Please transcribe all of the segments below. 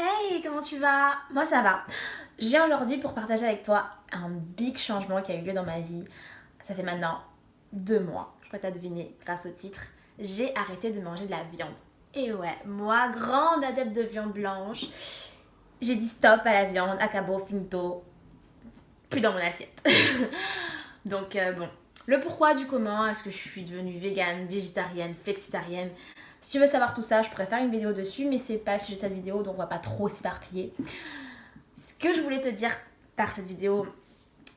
Hey, comment tu vas? Moi ça va. Je viens aujourd'hui pour partager avec toi un big changement qui a eu lieu dans ma vie. Ça fait maintenant 2 mois. Je crois que t'as deviné grâce au titre. J'ai arrêté de manger de la viande. Et ouais, moi, grande adepte de viande blanche, j'ai dit stop à la viande, acabo, finito, plus dans mon assiette. Donc bon, le pourquoi du comment, est-ce que je suis devenue végane, végétarienne, flexitarienne. Si tu veux savoir tout ça, je pourrais faire une vidéo dessus, mais c'est pas le sujet de cette vidéo, donc on va pas trop s'éparpiller. Ce que je voulais te dire par cette vidéo,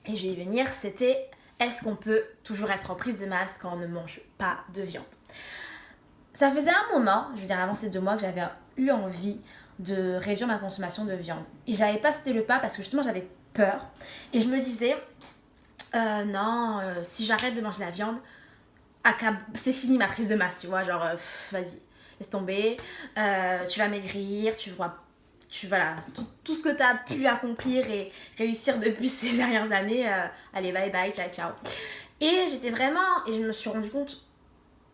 et je vais y venir, c'était est-ce qu'on peut toujours être en prise de masse quand on ne mange pas de viande? Ça faisait un moment, je veux dire avant ces 2 mois, que j'avais eu envie de réduire ma consommation de viande. Et j'avais pas sauté le pas parce que justement j'avais peur. Et je me disais, non, si j'arrête de manger la viande, c'est fini ma prise de masse, tu vois, genre, vas-y, laisse tomber, tu vas maigrir, voilà, tout ce que tu as pu accomplir et réussir depuis ces dernières années, allez, bye bye, ciao, ciao. Et j'étais vraiment, et je me suis rendu compte,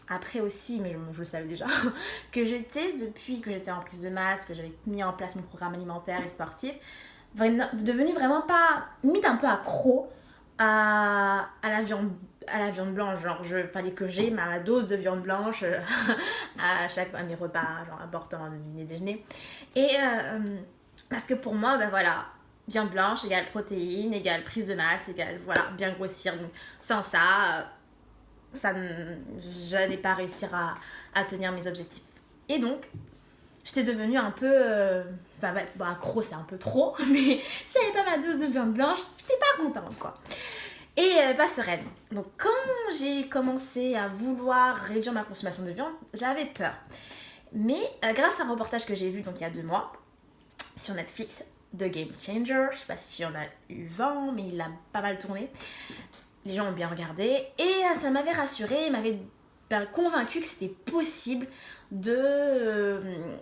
après aussi, mais je le savais déjà, que depuis que j'étais en prise de masse, que j'avais mis en place mon programme alimentaire et sportif, devenue vraiment pas, limite un peu accro à la viande blanche. Genre, fallait que j'ai ma dose de viande blanche à mes repas, genre important, dîner, déjeuner. Et parce que pour moi, ben voilà, viande blanche égale protéines, égale prise de masse, égale, voilà, bien grossir. Donc, sans ça, j'allais pas réussir à tenir mes objectifs. Et donc, j'étais devenue un peu... bon, accro, c'est un peu trop, mais si j'avais pas ma dose de viande blanche, j'étais pas contente, quoi. Et pas sereine. Donc quand j'ai commencé à vouloir réduire ma consommation de viande, j'avais peur. Mais grâce à un reportage que j'ai vu donc il y a 2 mois sur Netflix, The Game Changer, je sais pas si on a eu vent, mais il a pas mal tourné. Les gens ont bien regardé et ça m'avait rassurée, m'avait convaincue que c'était possible de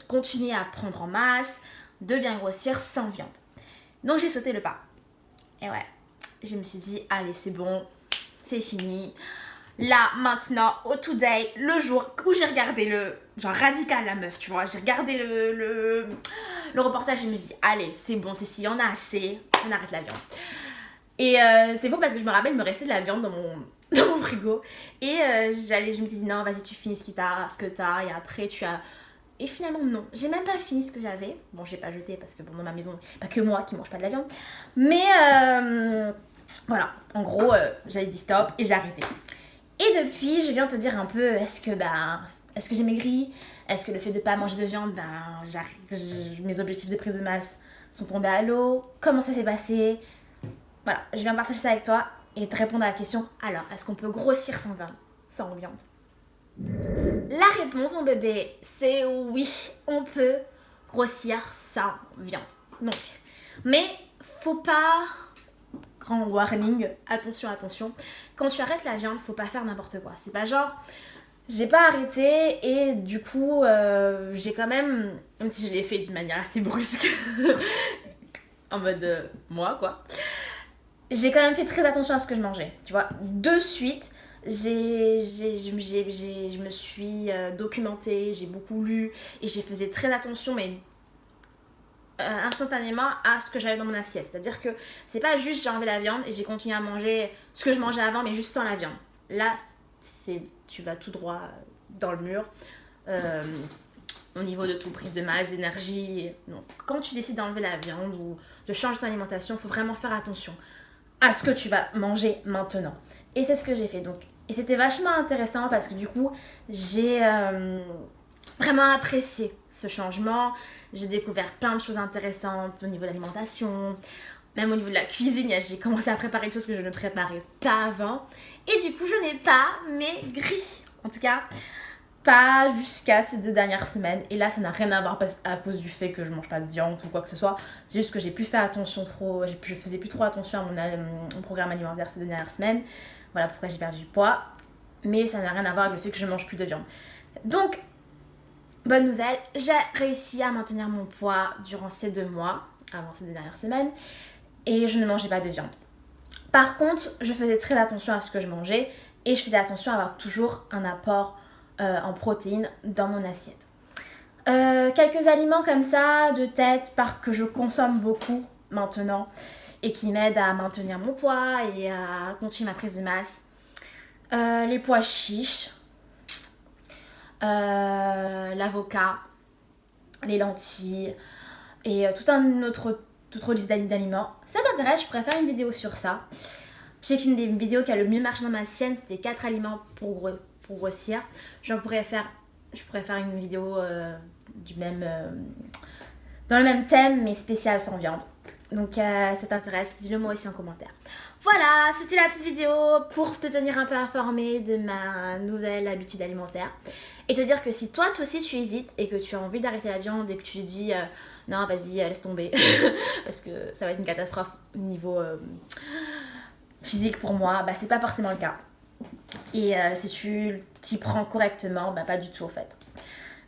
continuer à prendre en masse, de bien grossir sans viande. Donc j'ai sauté le pas. Et ouais, je me suis dit, allez, c'est bon, c'est fini. Là, maintenant, au today, le jour où j'ai regardé genre radical la meuf, tu vois, j'ai regardé le reportage et je me suis dit, allez, c'est bon, s'il y en a assez, on arrête la viande. Et c'est faux parce que je me rappelle, il me restait de la viande dans mon frigo. Et je me dis, non, vas-y, tu finis ce que t'as, et après, tu as... Et finalement, non, j'ai même pas fini ce que j'avais. Bon, j'ai pas jeté parce que bon, dans ma maison, pas que moi qui mange pas de la viande. Mais voilà, en gros, j'avais dit stop et j'ai arrêté. Et depuis, je viens te dire un peu, est-ce que j'ai maigri? Est-ce que le fait de pas manger de viande, mes objectifs de prise de masse sont tombés à l'eau? Comment ça s'est passé? Voilà, je viens partager ça avec toi et te répondre à la question, alors, est-ce qu'on peut grossir sans viande? La réponse, mon bébé, c'est oui, on peut grossir sans viande. Donc, mais faut pas... Grand warning, attention, attention. Quand tu arrêtes la viande, faut pas faire n'importe quoi. C'est pas genre, j'ai pas arrêté et du coup, j'ai quand même si je l'ai fait d'une manière assez brusque, en mode moi quoi, j'ai quand même fait très attention à ce que je mangeais. Tu vois, de suite, je me suis documentée, j'ai beaucoup lu et j'ai faisais très attention, mais instantanément à ce que j'avais dans mon assiette. C'est-à-dire que c'est pas juste j'ai enlevé la viande et j'ai continué à manger ce que je mangeais avant, mais juste sans la viande. Là, tu vas tout droit dans le mur. Au niveau de tout, prise de masse, d'énergie. Donc, quand tu décides d'enlever la viande ou de changer ton alimentation, il faut vraiment faire attention à ce que tu vas manger maintenant. Et c'est ce que j'ai fait. Donc, et c'était vachement intéressant parce que du coup, j'ai vraiment apprécié ce changement. J'ai découvert plein de choses intéressantes au niveau de l'alimentation, même au niveau de la cuisine. J'ai commencé à préparer des choses que je ne préparais pas avant. Et du coup, je n'ai pas maigri. En tout cas, pas jusqu'à ces 2 dernières semaines. Et là, ça n'a rien à voir à cause du fait que je mange pas de viande ou quoi que ce soit. C'est juste que j'ai pu faire attention je faisais plus trop attention à mon programme alimentaire ces 2 dernières semaines. Voilà pourquoi j'ai perdu du poids. Mais ça n'a rien à voir avec le fait que je mange plus de viande. Donc, bonne nouvelle, j'ai réussi à maintenir mon poids durant ces 2 mois, avant ces 2 dernières semaines, et je ne mangeais pas de viande. Par contre, je faisais très attention à ce que je mangeais, et je faisais attention à avoir toujours un apport en protéines dans mon assiette. Quelques aliments comme ça de tête que je consomme beaucoup maintenant et qui m'aident à maintenir mon poids et à continuer ma prise de masse. Les pois chiches, l'avocat, les lentilles et toute autre liste d'aliments. Si ça t'intéresse, je pourrais faire une vidéo sur ça. Je sais qu'une des vidéos qui a le mieux marché dans ma chaîne, c'était 4 aliments pour grossir. Je pourrais faire une vidéo dans le même thème, mais spécial sans viande. Donc, ça t'intéresse, dis-le moi aussi en commentaire. Voilà, c'était la petite vidéo pour te tenir un peu informé de ma nouvelle habitude alimentaire. Et te dire que si toi aussi tu hésites et que tu as envie d'arrêter la viande et que tu dis non, vas-y, laisse tomber, parce que ça va être une catastrophe au niveau physique pour moi, bah c'est pas forcément le cas. Et si tu t'y prends correctement, bah pas du tout au fait.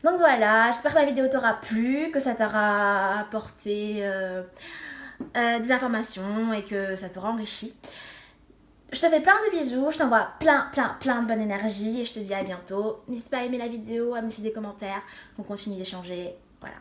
Donc voilà, j'espère que la vidéo t'aura plu, que ça t'aura apporté des informations et que ça t'aura enrichi. Je te fais plein de bisous, je t'envoie plein de bonne énergie et je te dis à bientôt. N'hésite pas à aimer la vidéo, à me laisser des commentaires, qu'on continue d'échanger. Voilà.